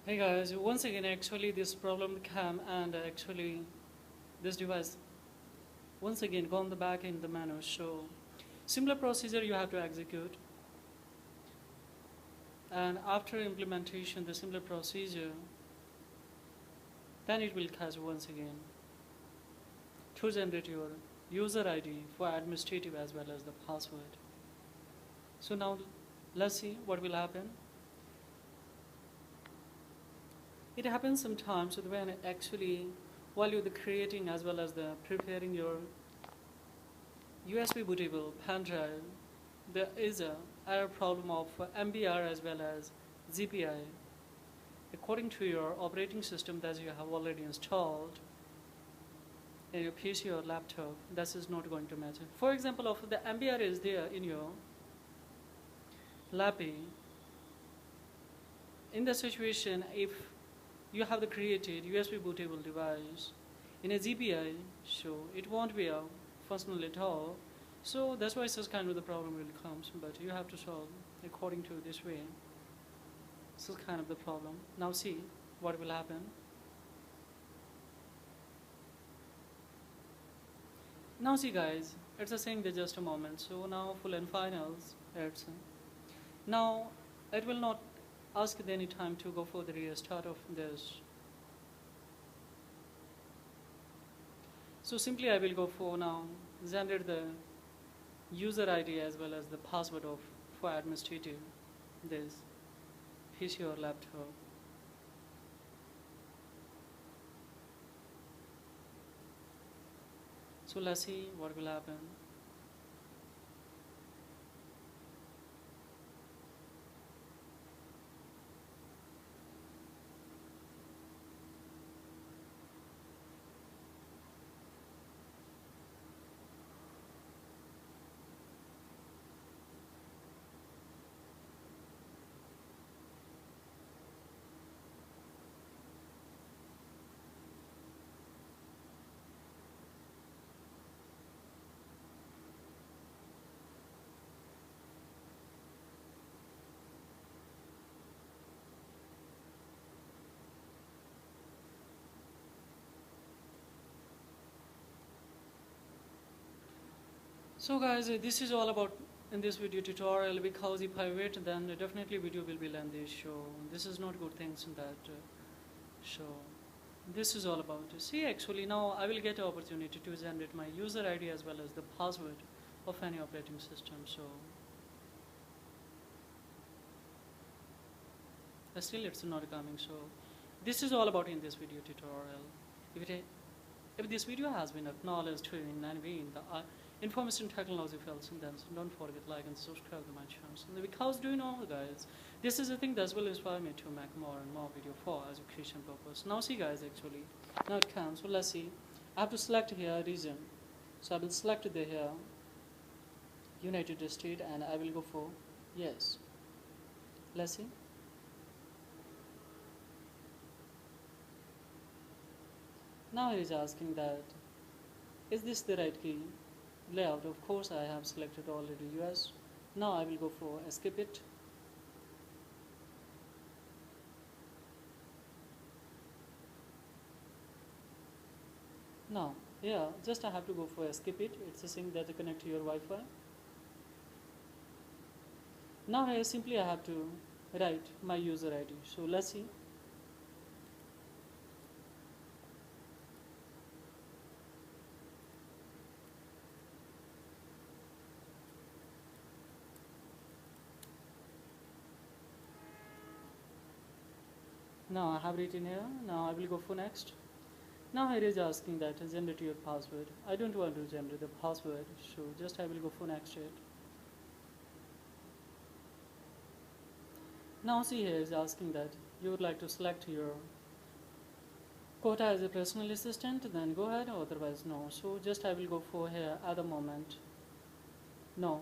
Hey guys, once again actually this problem came and actually this device once again gone the back in the menu. So similar procedure you have to execute, and after implementation the similar procedure then it will catch once again to generate your user ID for administrative as well as the password. So now let's see what will happen. It happens sometimes when actually while you're creating as well as the preparing your USB bootable pen drive, there is a error problem of MBR as well as GPI. According to your operating system that you have already installed in your PC or laptop, this is not going to match. For example, if the MBR is there in your lappy, in the situation if you have the created USB bootable device in a GPI, so it won't be a functional at all. So that's why such kind of the problem will come, but you have to solve according to this way. This is kind of the problem. Now see what will happen. Now see guys, it's a saying that just a moment. So now full and finals, it's now it will not ask at any time to go for the restart of this. So simply I will go for now generate the user ID as well as the password of for administrative this PC or laptop. So let's see what will happen. So guys, this is all about in this video tutorial, because if I wait then definitely video will be lengthy. So this is not good things in that. So this is all about it. See, actually now I will get an opportunity to generate my user ID as well as the password of any operating system. So still it's not coming. So this is all about in this video tutorial. If this video has been acknowledged in any way in the information technology fields, then don't forget like and subscribe to my channel. So because do you know guys, this is a thing that will inspire me to make more and more video for education purpose. Now see guys, actually now it comes. So let's see. I have to select here region. So I will select the here United States and I will go for yes. Let's see. Now it is asking that is this the right key layout? Of course I have selected already US. Now I will go for skip it. Now yeah, just I have to go for skip it. It's a thing that connect to your Wi-Fi. Now here simply I have to write my user ID. So let's see. Now I have written here. Now I will go for next. Now it is asking that generate your password. I don't want to generate the password, so just I will go for next it. Now see here is asking that you would like to select your quota as a personal assistant, then go ahead, otherwise no. So just I will go for here at the moment. No.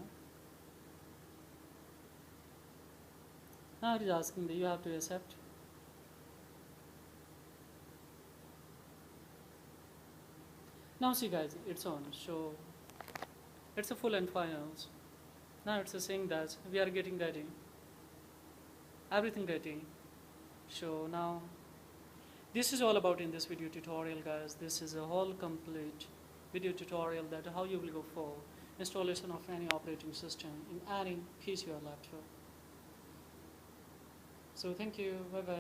Now it is asking that you have to accept. Now see guys, it's on. So it's a full and finals. Now it's saying that we are getting ready. Everything ready. So now this is all about in this video tutorial, guys. This is a whole complete video tutorial that how you will go for installation of any operating system in any PC or laptop. So thank you. Bye bye.